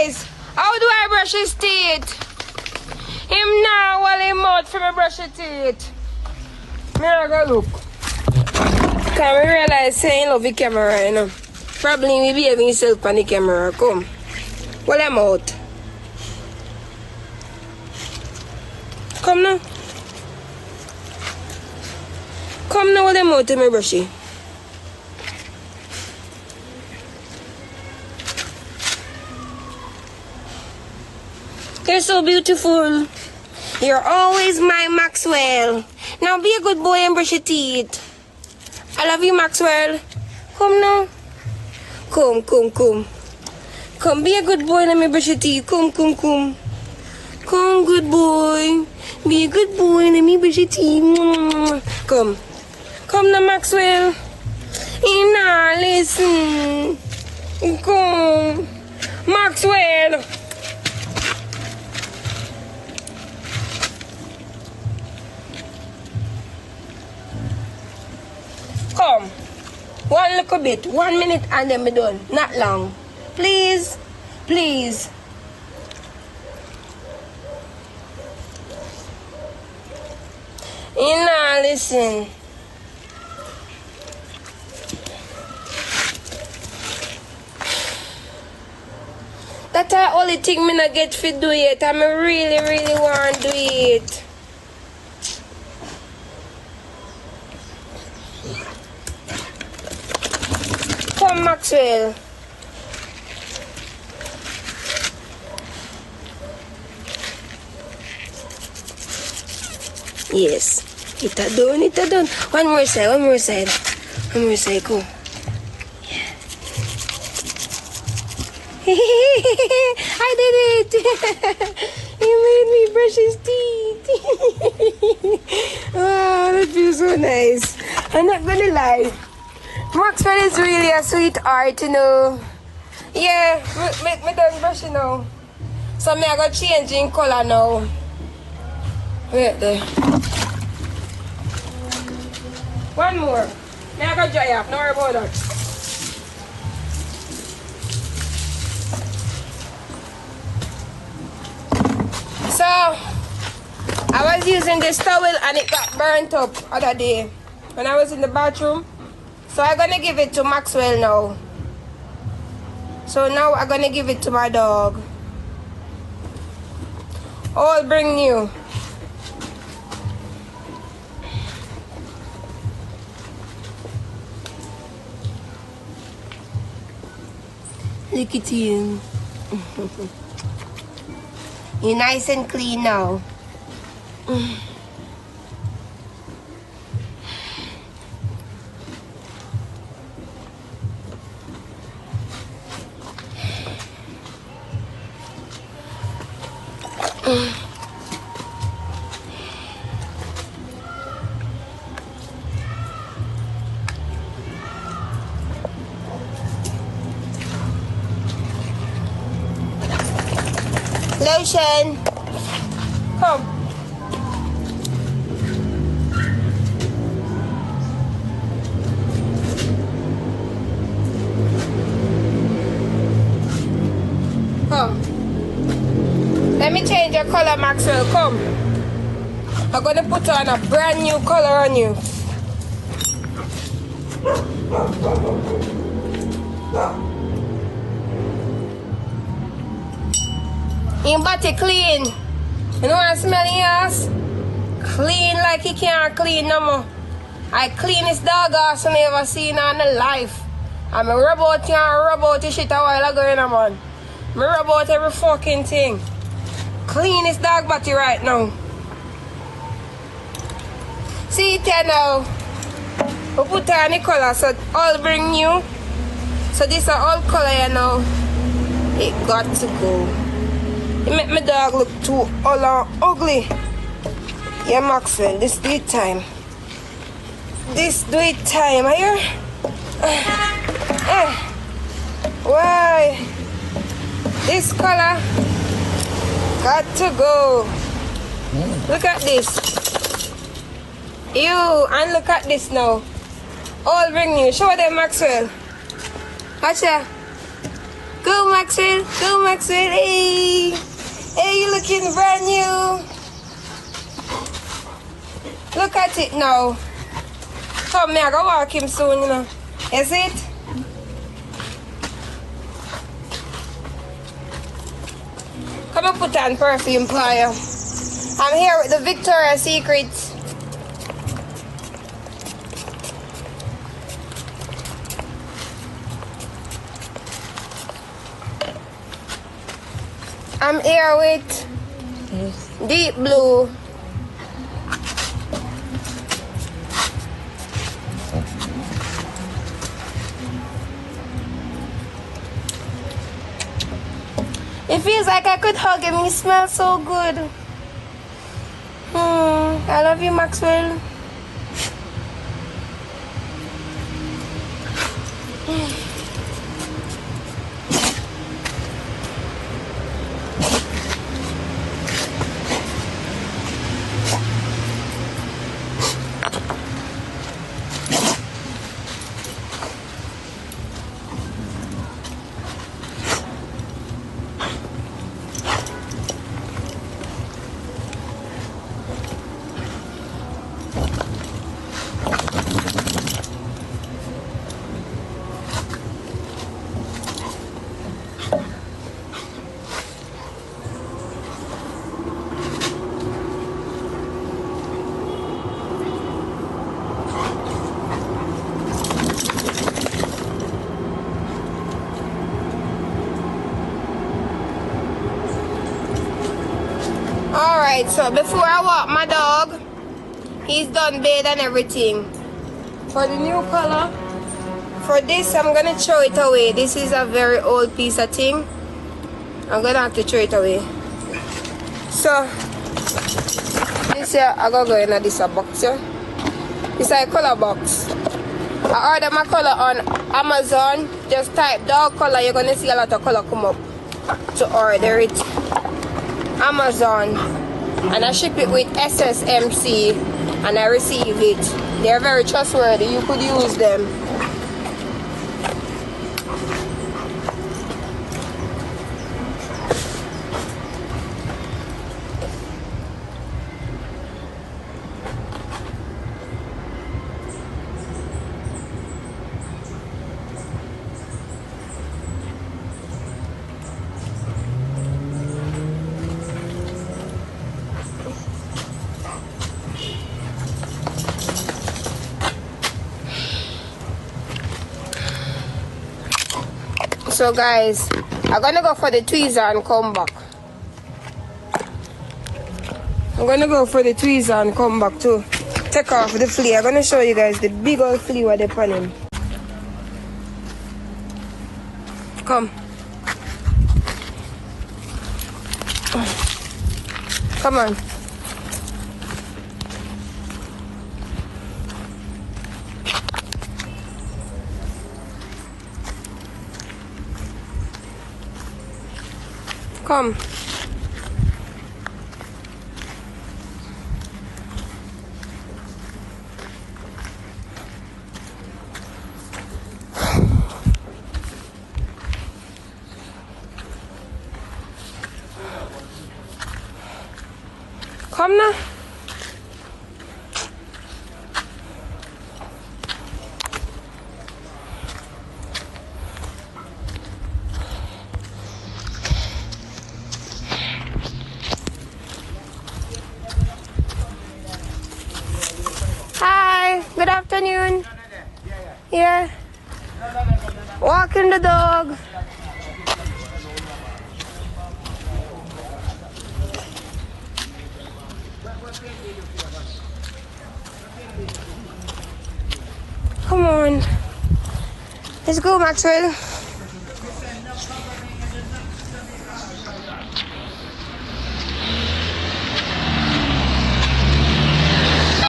guys, how do I brush his teeth? Him now while him out for me brush his teeth. Me not go look. Can we realize saying love the camera, you know? Probably we behaving himself on the camera. Come. Well, I'm out. Come now. Come now, while I'm out to me brushy. You're so beautiful. You're always my Maxwell. Now be a good boy and brush your teeth. I love you, Maxwell. Come now. Come. Come, be a good boy and let me brush your teeth. Come. Come, good boy. Be a good boy and let me brush your teeth. Come. Come now, Maxwell. Now listen. Come. Maxwell. Come. One little bit. 1 minute and then we're done. Not long. Please. Please. You know, listen. That's the only thing me not get to do it. I really want to do it. Come, Maxwell. Yes. It done. One more side. Go. Yeah. I did it. He made me brush his teeth. Oh, that feels so nice. I'm not gonna lie. Maxwell is really a sweetheart, you know. Yeah, me done brushing now. So I got changing color now. Wait there. One more. I got dry up, don't worry about that. So I was using this towel and it got burnt up other day when I was in the bathroom. So I'm gonna give it to Maxwell now. So now I'm gonna give it to my dog. All bring new. Look at you. You're nice and clean now. Lotion. Come. Let me change your color, Maxwell. Come. I'm gonna put on a brand new color on you. Your body clean. You know what I smell in yours? Clean like he can't clean no more. I clean this dog ass I never seen in the life. I'm a rub out here and rub out the shit a while ago, you know, man. I rub out every fucking thing. Clean this dog body right now. See it here now. We put on the color so all bring new. So this is all color you know. It got to go. It make my dog look too ugly. Yeah, Maxwell, this do it time. This do it time, are you? Why? This color got to go. Look at this. Ew, and look at this now. All bring you. Show them, Maxwell. Watch that. Go, Maxwell. Go, Maxwell. Hey. Hey, you looking brand new. Look at it now. Come, me, I go walk him soon, you know. Is it? Come and put on perfume for you. I'm here with the Victoria's Secret. I'm here with Deep Blue. It feels like I could hug him. He smells so good. I love you, Maxwell. Alright, so before I walk my dog, he's done bathe and everything. For the new color, for this I'm gonna throw it away. This is a very old piece of thing. I'm gonna have to throw it away. So this here I gotta go in this box here. It's a color box. I ordered my color on Amazon. Just type dog color, you're gonna see a lot of color come up to order it. Amazon, and I ship it with SSMC and I receive it. They're very trustworthy. You could use them. So guys, I'm gonna go for the tweezer and come back. I'm gonna go for the tweezer and come back to take off the flea. I'm gonna show you guys the big old flea where they're on him. Come. Come on. Come. Come now. Hi, good afternoon. Yeah. Walking the dog. Come on. Let's go, Maxwell.